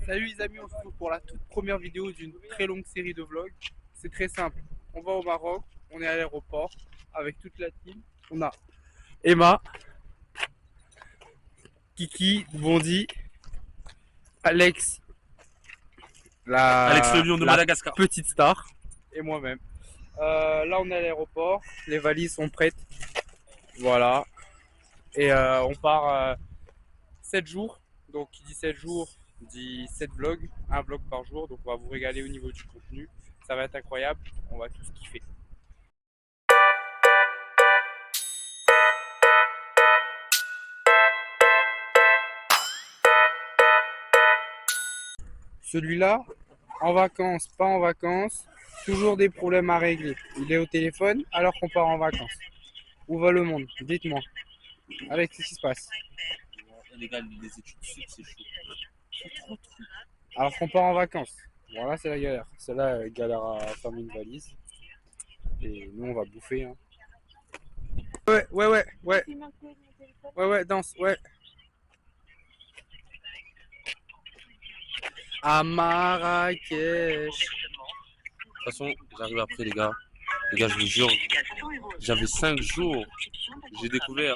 Salut les amis, on se retrouve pour la toute première vidéo d'une très longue série de vlogs. C'est très simple, on va au Maroc, on est à l'aéroport avec toute la team. On a Emma, Kiki, Bondi, Alex, Alex le lion de la Madagascar. petite star, et moi-même. Là on est à l'aéroport, les valises sont prêtes, voilà. Et on part 7 jours, donc qui dit 7 jours dit 7 vlogs, un vlog par jour, donc on va vous régaler au niveau du contenu, ça va être incroyable, on va tous kiffer. Celui-là, en vacances, pas en vacances, toujours des problèmes à régler. Il est au téléphone alors qu'on part en vacances. Où va le monde? Dites-moi. Alex, qu'est-ce qui se passe? Les gars, les études sup, c'est chaud. Alors qu'on part en vacances. Voilà, c'est la galère. Celle-là, galère à fermer une valise. Et nous, on va bouffer. Hein. Ouais, danse, ouais. À Marrakech. De toute façon, j'arrive après, les gars. Les gars, je vous jure, j'avais 5 jours. J'ai découvert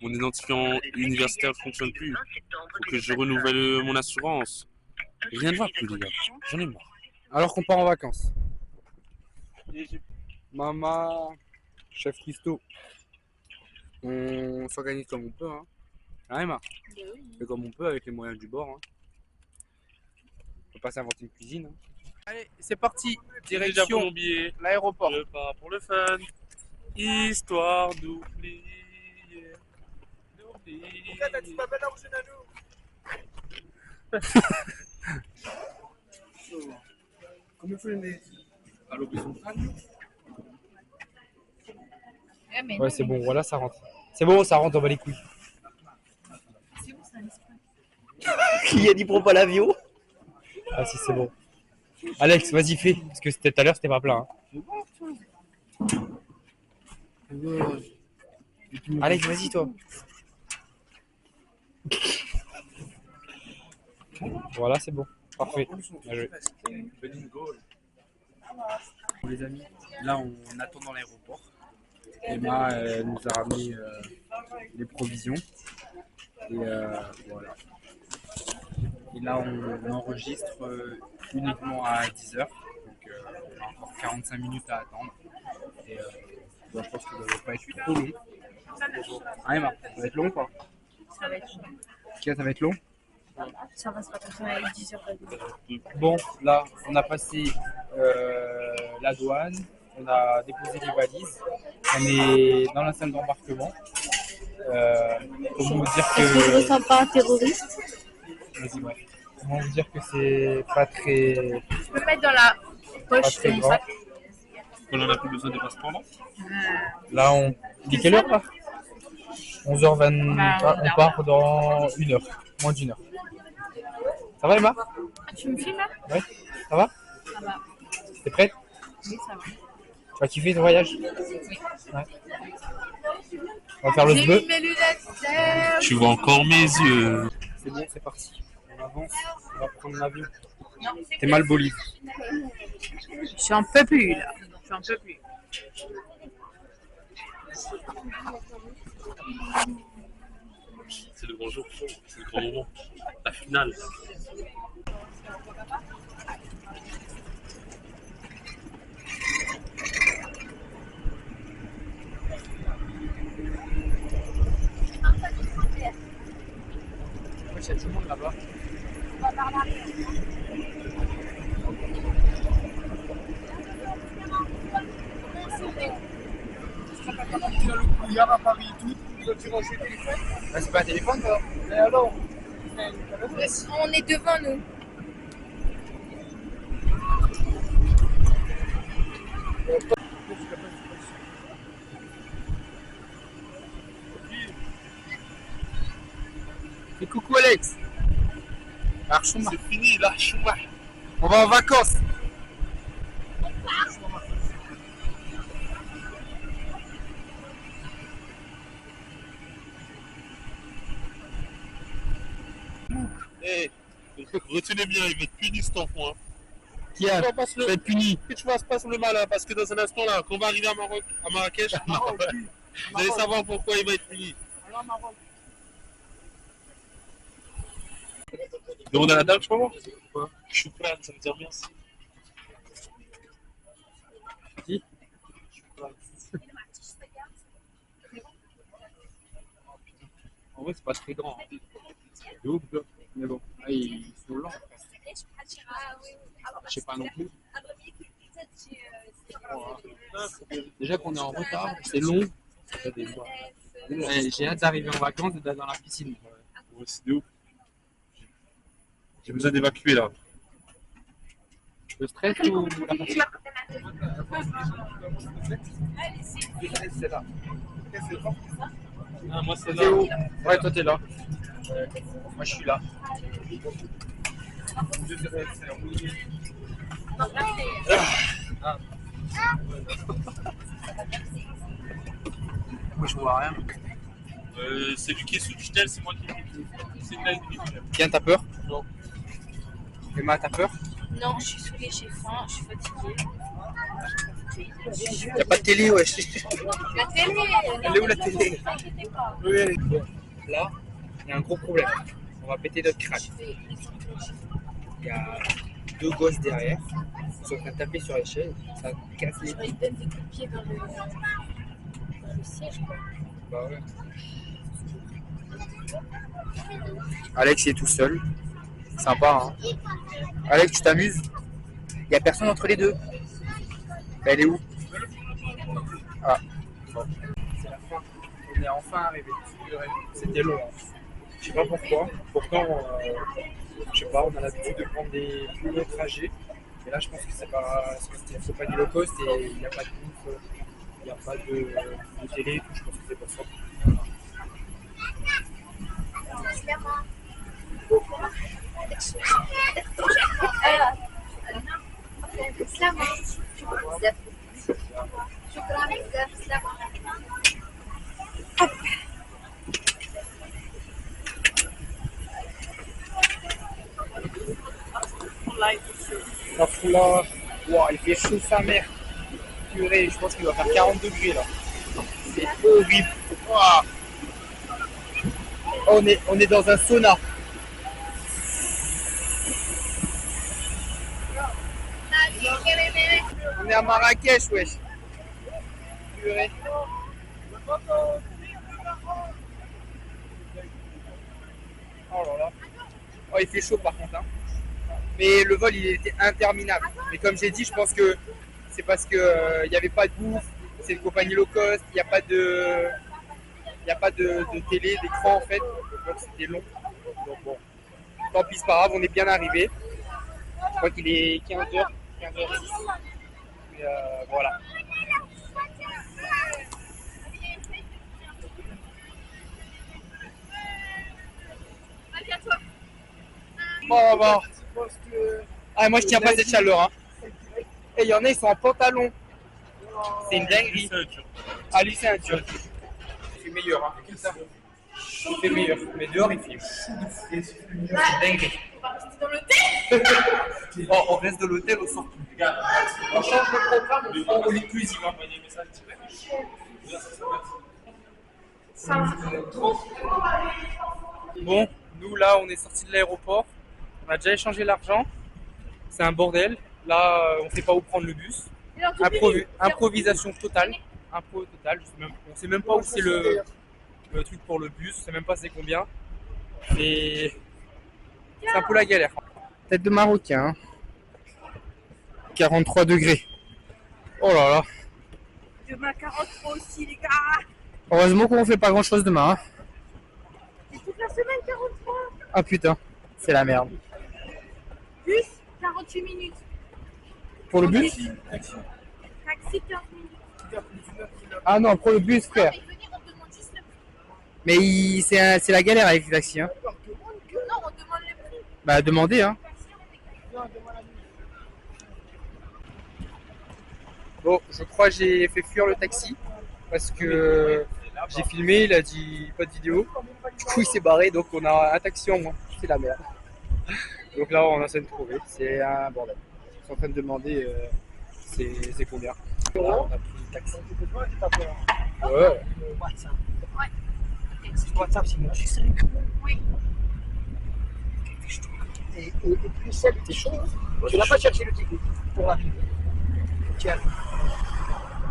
mon identifiant universitaire ne fonctionne plus. Faut que je renouvelle mon assurance. Rien ne va plus, les gars. J'en ai marre. Alors qu'on part en vacances. Maman, chef Christo. On s'organise comme on peut. Hein. Hein, Emma? Mais comme on peut avec les moyens du bord. Hein. On peut pas s'inventer une cuisine. Hein. Allez, c'est parti. Déjà pour Direction mon billet. l'aéroport. Je pars pour le fun. Histoire d'oublier. Ouais, c'est bon, voilà, ça rentre. C'est bon, ça rentre, on va les couilles. Qui a dit prends pas l'avion? Ah si, c'est bon. Alex, vas-y, fais. Parce que c'était tout à l'heure, c'était pas plein. Hein. Alex, vas-y, toi. Voilà, c'est bon. Parfait. Bien joué. Les amis, là, on attend dans l'aéroport. Emma nous a ramené les provisions. Et voilà. Et là, on enregistre uniquement à 10h. Donc, on a encore 45 minutes à attendre. Et je pense que ça ne va pas être trop long. Ah, Emma, ça va être long ou pas? Ça va être long. Ça va être long? Ça va se passer avec 10 heures. Bon, là, on a passé la douane. On a déposé les valises. On est dans la salle d'embarquement. Comment vous dire que... Est-ce que je ressens pas un terroriste? Vas-y, ouais. Comment vous dire que c'est pas très... Je peux mettre dans la Pas poche de très mon grand. sac. On en a plus besoin de passeport, non? Là, on... Il est quelle heure, là? 11h20. Bah, On part dans 1h. Moins d'une heure. Ça va, Emma? Ah, tu me filmes là? Ouais. Ça va? Ça va. T'es prête? Oui, ça va. Tu vas kiffer ton voyage? Oui. Ouais. On va faire le J'ai sbeu. mis mes lunettes claires. Tu vois encore mes yeux. C'est bon, c'est parti. On avance, on va prendre l'avion. T'es mal bolide. Je suis un peu plus là. Je suis un peu plus. C'est le grand jour. C'est le grand moment. La finale. Ouais, il y a tout le monde là-bas. Ouais, c'est pas un téléphone, toi? Mais alors? On est devant nous. Et coucou Alex. Archouma. C'est fini, là, Chouma. On va en vacances. Hey, Retenez bien, il va être puni cet enfant. Hein. Qui a Tu vas être puni. Que tu fasses pas le malin, parce que dans un instant là, quand on va arriver à Marrakech, vous allez savoir pourquoi il va être puni. Demande à la dame, je crois. Je suis plein, ça veut dire merci. Qui? En vrai, c'est pas très grand. Hein. C'est ouf, là. Mais bon, là, ils sont lents. Je sais pas non plus. Déjà qu'on est en retard, c'est long. J'ai hâte d'arriver en vacances et d'aller dans la piscine. Ouais, c'est de ouf. J'ai besoin d'évacuer là. Le stress ou la fatigue? C'est là. Ah, moi c'est T'es là. où? Ouais, toi t'es là. Moi je suis là. Moi je vois rien. C'est lui qui est sous le tunnel, c'est moi qui est. C'est une blague. Bien, t'as peur? Non. Emma, t'as peur? Non, je suis saoulée, j'ai faim, je suis fatiguée. Y'a pas de télé, wesh. La télé. Elle est où la télé? T'inquiète pas. Oui. Bon, là, il y a un gros problème. On va péter notre crâne. Il y a deux gosses derrière. Ils sont en train de taper sur les chaises. Ça casse les pieds. Ils donnent des coups de pied dans le siège, quoi. Bah ouais. Alex il est tout seul. Sympa, hein. Alex, tu t'amuses? Il y a personne entre les deux. Bah, elle est où? Ah. Bon. C'est la fin. On est enfin arrivé. C'était long. Hein. Je sais pas pourquoi. Pourtant, je sais pas, on a l'habitude de prendre des plus longs trajets. Et là, je pense que c'est pas. C'est pas du low cost et il n'y a pas de bouffe, il n'y a pas de télé et tout. Je pense que c'est pour ça. سلامة شكرا بزاف شكرا بزاف سلامة Là, wow, il fait chaud sa mère. Purée, je pense qu'il doit faire 40 degrés là. C'est horrible. Wow. On est dans un sauna. On est à Marrakech, wesh. Purée. Oh là là. Oh, il fait chaud par contre. Hein. Mais le vol, il était interminable. Mais comme j'ai dit, je pense que c'est parce qu'il n'y avait pas de bouffe. C'est une compagnie low cost. Il n'y a pas de, de télé, d'écran en fait. Donc c'était long. Donc bon. Tant pis, c'est pas grave, on est bien arrivé. Je crois qu'il est 15h, 15h10. Mais voilà. Bon. Ah, moi je tiens pas cette chaleur. Hein. Et il y en a, ils sont en pantalon. C'est une dinguerie. Ah, lui, c'est un turc. Il fait meilleur. Hein. Il fait meilleur. Mais dehors, il fait fou. C'est une dinguerie. Dans l'hôtel. Oh, on reste de l'hôtel, on sort plus. On change le programme, on prend au lit cuisine. Bon, nous là, on est sorti de l'aéroport. On a déjà échangé l'argent. C'est un bordel. Là, on ne sait pas où prendre le bus. Improvisation totale. Impro totale. On ne sait même pas où c'est le truc pour le bus. On ne sait même pas c'est combien. C'est un peu la galère. Tête de Marocain. Hein. 43 degrés. Oh là là. Demain 43 aussi, les gars. Heureusement qu'on ne fait pas grand chose demain. Hein. C'est toute la semaine 43. Ah putain, c'est la merde. Bus, 48 minutes. Pour le bus? Taxi, 15 minutes. Ah non, pour le bus, frère. Mais venir, on demande juste le prix. Mais c'est la galère avec les taxis. Hein. Non, on demande le prix. Bah demandez. Hein. Bon, je crois que j'ai fait fuir le taxi parce que j'ai filmé, il a dit pas de vidéo. Du coup, il s'est barré, donc on a un taxi en moins. C'est la merde. Donc là, on essaie de trouver. C'est un bordel. Ils sont en train de demander c'est combien. Là, on a pris le taxi. Ouais. WhatsApp, c'est mon fils. Oui. Et puis celle qui est chaud, tu n'as pas cherché le ticket pour arriver. Tiens,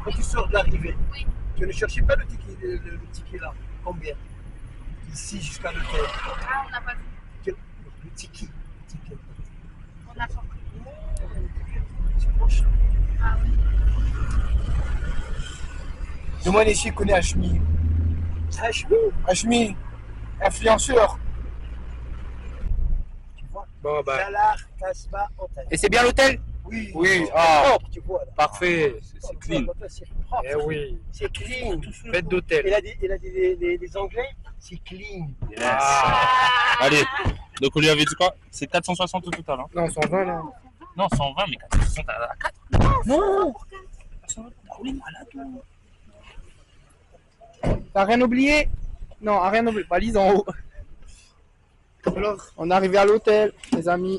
quand tu sors de l'arrivée, Oui. tu ne cherchais pas le ticket là. Combien? Ici jusqu'à l'hôtel. Ah, on n'a pas vu. Le ticket. On n'a pas pris. C'est proche. Ah oui. Demande ici connaît Hachmi. Hachmi, influenceur. Tu vois. Bon, bah. Salah, Kasbah, Hôtel. Et c'est bien l'hôtel? Oui. Oui. C'est Ah, propre, tu vois là. parfait. C'est clean. C'est propre. Eh oui. C'est clean. Fête d'hôtel. Il a dit les Anglais, c'est clean. Yes. Allez, donc on lui avait dit quoi? C'est 460 au total. Hein. Non, 120 là. Non, 120, mais 460 à 4. Non. T'as rien oublié? Non, rien oublié. Valise en haut. Alors, on est arrivé à l'hôtel, les amis.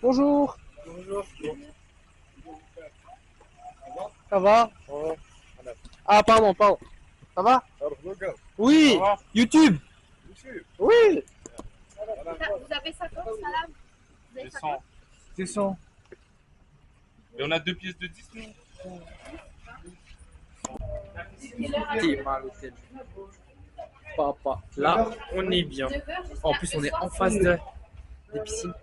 Bonjour. Bonjour. Ça va? Ah, pardon. Ça va? Oui. YouTube. Oui. Vous avez 50, madame? Vous avez 50? C'est ça. Et on a 2 pièces de 10. T'es mal à l'hôtel. Papa. Là, on est bien. En plus, on est en face des piscines.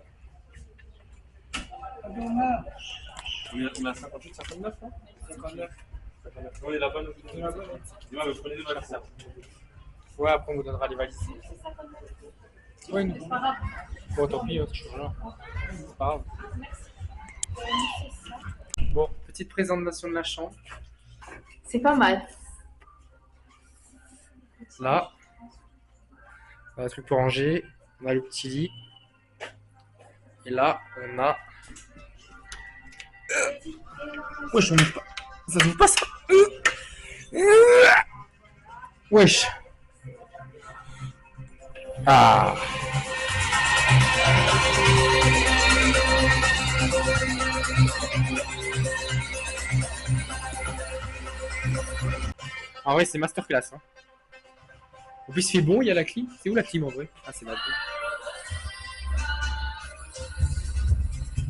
On est à 58, 59, hein 59. On est là-bas, nous. Dis-moi, vous prenez des valises. Ouais, après, on vous donnera les valises. Ouais, non. Bon, tant pis, c'est toujours là. C'est pas grave. Bon, petite présentation de la chambre. C'est pas mal. Là, on a un truc pour ranger. On a le petit lit. Et là, on a. Wesh, on ouvre pas. Ça s'ouvre pas ça. Wesh. Ah. En vrai, c'est masterclass. Hein. En plus, il fait bon, il y a la clim. C'est où la clim en vrai? Ah, c'est là-dedans.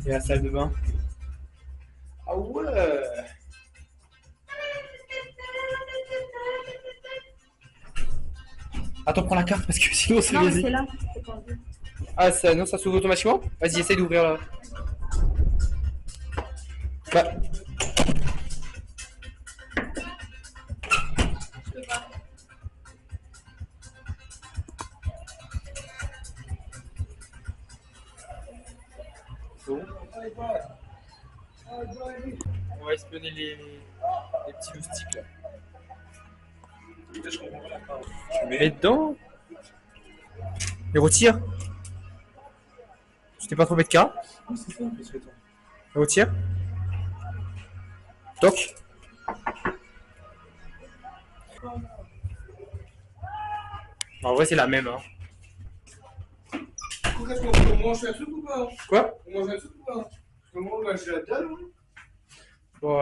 Et la salle de bain. Ah ouais. Attends, prends la carte parce que sinon c'est Non, mais vas-y. c'est là. C'est tendu. Ah, ça, non, ça s'ouvre automatiquement? Vas-y, essaye d'ouvrir là. Bah. Bon. On va espionner les petits loustiques là. Tu mets dedans et retire. Tu t'es pas trompé de cas? Et retire. Toc. En vrai, c'est la même. Hein. On mange un truc ou pas? Quoi? On mange un truc ou pas? Comment on mange la dalle? Bon,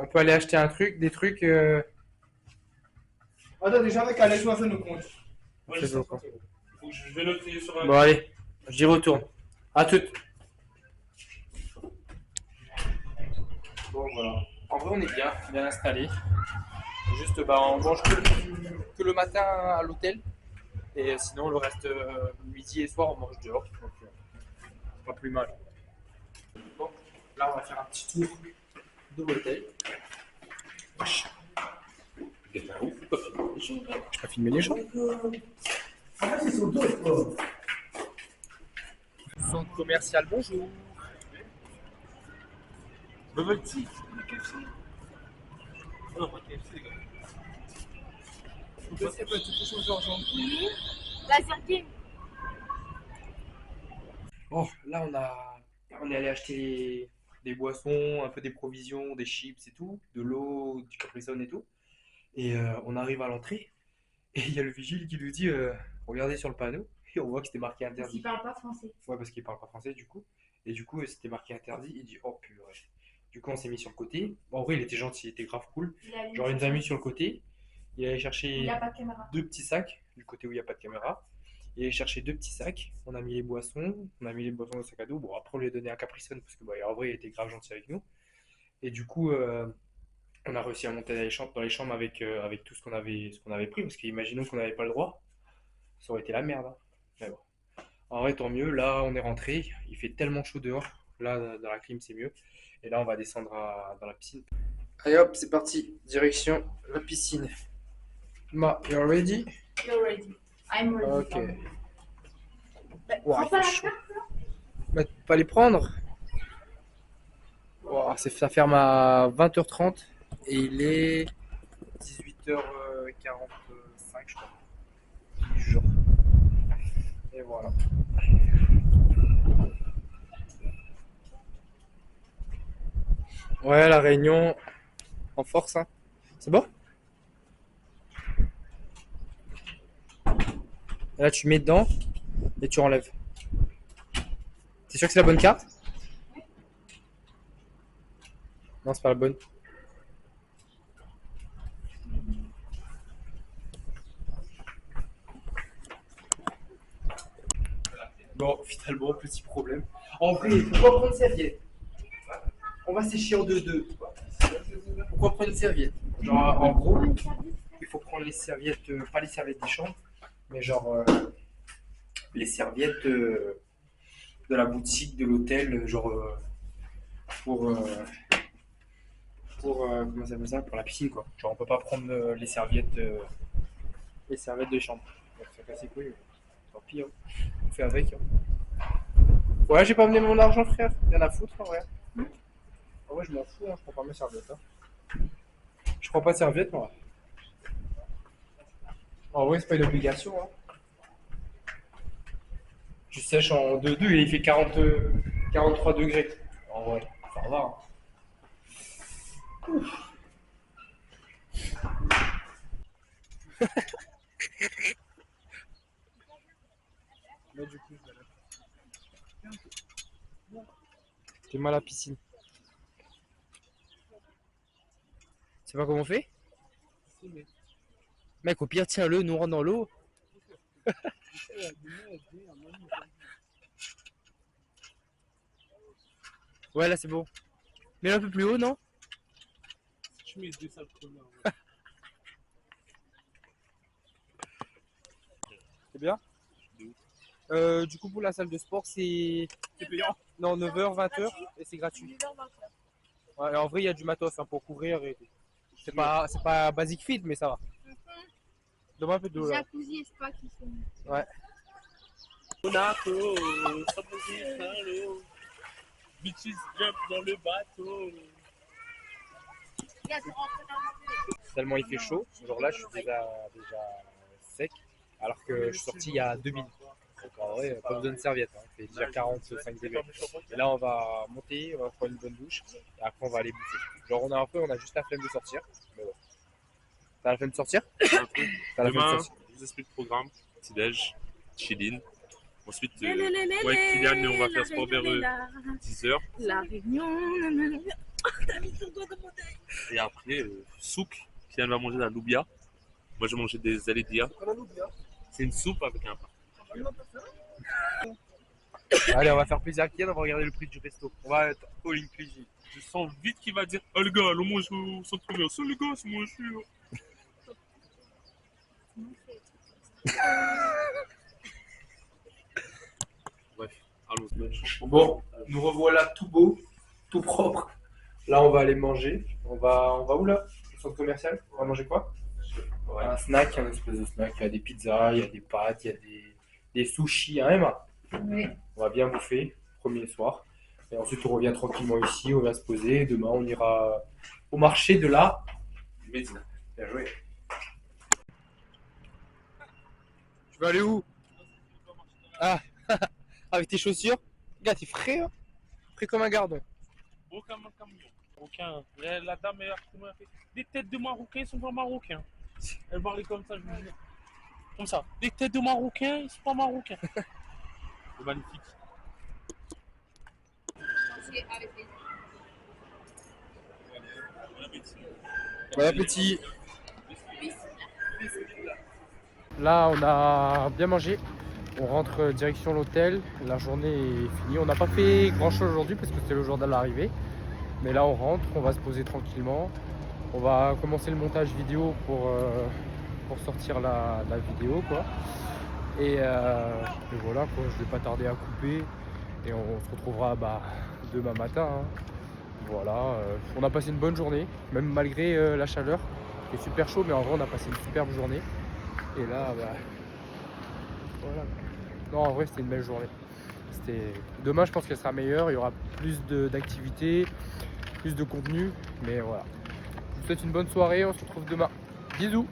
on peut aller acheter un truc, des trucs. Attends, déjà avec Alex, on va faire nos comptes. C'est bon, quoi. Je vais noter sur un. Bon, allez, j'y retourne. À toutes. Bon, voilà. En vrai, on est bien installé. Juste, bah, on mange que le matin à l'hôtel. Et sinon, le reste, midi et soir, on mange dehors. Donc, c'est pas plus mal. Bon, là, on va faire un petit tour de l'hôtel. Je vais filmer les gens. Centre commercial, bonjour. Bubble tea. Non, pas KFC, les gars. Laser game. Bon, là on est allé acheter des boissons, un peu des provisions, des chips et tout, de l'eau, du Capri Sun et tout. Et on arrive à l'entrée et il y a le vigile qui nous dit regardez sur le panneau, Et on voit que c'était marqué Parce interdit. qu'il parle pas français. Ouais, parce qu'il parle pas français du coup. Et du coup, c'était marqué interdit. Il dit oh purée. Du coup, on s'est mis sur le côté. Bon, en vrai, il était gentil, il était grave cool. Genre, il nous a mis sur le côté. Il allait Il chercher n'a pas de caméra. 2 petits sacs, du côté où il n'y a pas de caméra. Il allait chercher 2 petits sacs. On a mis les boissons. On a mis les boissons dans le sac à dos. Bon, après, on lui a donné un Capri Sun parce que, bah, en vrai, il était grave gentil avec nous. Et du coup, on a réussi à monter dans les chambres avec tout ce qu'on avait pris. Parce qu'imaginons qu'on n'avait pas le droit. Ça aurait été la merde, hein. Mais bon. En vrai, tant mieux. Là, on est rentré. Il fait tellement chaud dehors. Là, dans la clim, c'est mieux. Et là, on va descendre dans la piscine. Allez hop, c'est parti. Direction la piscine. Ma, you're ready? You're ready. I'm ready. Ok. Prends Il pas la fait chaud. carte, là. Bah, pas les prendre. Ouah, ça ferme à 20h30 et il est 18h45, je crois. Du jour. Et voilà. Ouais, la réunion en force, hein. C'est bon? Et là, tu mets dedans et tu enlèves. T'es sûr que c'est la bonne carte? Non, c'est pas la bonne. Bon, finalement, petit problème. En vrai, pourquoi prendre une serviette? On va sécher en deux. Pourquoi prendre une serviette? Genre, en gros, il faut prendre les serviettes, pas les serviettes des chambres, mais genre les serviettes de la boutique, de l'hôtel, genre pour comment ça s'appelle ça? Pour la piscine, quoi. Genre, on peut pas prendre les serviettes de chambre. Donc, ça casse les couilles. Tant pis, hein. On fait avec. Hein. Ouais, j'ai pas amené mon argent, frère. Rien à foutre, en vrai. En vrai, je m'en fous, hein. Je prends pas mes serviettes. Hein. Je prends pas de serviettes, moi. En vrai, c'est pas une obligation. Hein. Je sèche en 2-2 et il fait 43 degrés. En vrai, ça va. Hein. Là, du coup, t'es mal à la piscine. Tu sais pas comment on fait? Mec, au pire, tiens-le, nous rentre dans l'eau. Ouais, là, c'est bon. Mais un peu plus haut, non? Je mets deux salles premières. C'est bien? Du coup, pour la salle de sport, c'est payant? Non, 9h, 20h et c'est gratuit. Ouais, en vrai, il y a du matos hein, pour courir et tout. C'est pas basic fit, mais ça va. Donne-moi un peu d'eau là. Jacuzzi et spa qui sont. Ouais. Monaco, ça bouge dans l'eau. Bitches jump dans le bateau. Tellement il fait chaud. Genre là, je suis déjà sec. Alors que je suis sorti il y a 2 minutes. Donc en vrai, pas besoin de serviette. Hein. Il fait déjà 45 degrés. Et là, on va monter, on va prendre une bonne douche. Et après, on va aller bouffer. Genre, on a juste la flemme de sortir. Mais bon. T'as la flemme de sortir? T'as la flemme de Demain, sortir. je vous explique le programme. Petit-déj, chillin. Ensuite, ouais, Kylian, on va faire sport vers 10h. La réunion. Et après, souk. Kylian va manger la loubia. Moi, je vais manger des alidia. C'est une soupe avec un pain. Allez, on va faire plaisir à Kylian, on va regarder le prix du resto. On va être all inclusive. Je sens vite qu'il va dire oh les gars, le mange au centre commercial, les gars, c'est moins cher. Bref, allons. Bon, nous revoilà tout beau, tout propre. Là, on va aller manger. On va où là? Au centre commercial? On va manger quoi? Ouais. Un snack, un espèce de snack. Il y a des pizzas, il y a des pâtes, il y a des sushis, hein, Emma? Oui. On va bien bouffer, premier soir. Et ensuite, on revient tranquillement ici, on va se poser. Demain, on ira au marché de la Médina. Bien joué. Tu vas aller où? Ah, avec tes chaussures? Gars, t'es frais, hein? Frais comme un gardon. Aucun Marocain. La dame, elle a fait des têtes de Marocains, ils sont pas marocains. Elle parlait comme ça, je me dis. Comme ça. Des têtes de Marocains, ils sont pas Marocains. C'est magnifique. Bon appétit. Là, on a bien mangé. On rentre direction l'hôtel. La journée est finie. On n'a pas fait grand chose aujourd'hui parce que c'était le jour de l'arrivée. Mais là, on rentre. On va se poser tranquillement. On va commencer le montage vidéo pour sortir la vidéo, quoi. Et voilà, quoi. Je vais pas tarder à couper. Et on se retrouvera demain matin. Hein. Voilà. On a passé une bonne journée, même malgré la chaleur. Il est super chaud, mais en vrai, on a passé une superbe journée. Et là, voilà. Non, en vrai, c'était une belle journée. Demain, je pense qu'elle sera meilleure. Il y aura plus d'activités, plus de contenu. Mais voilà. Je vous souhaite une bonne soirée. On se retrouve demain. Bisous.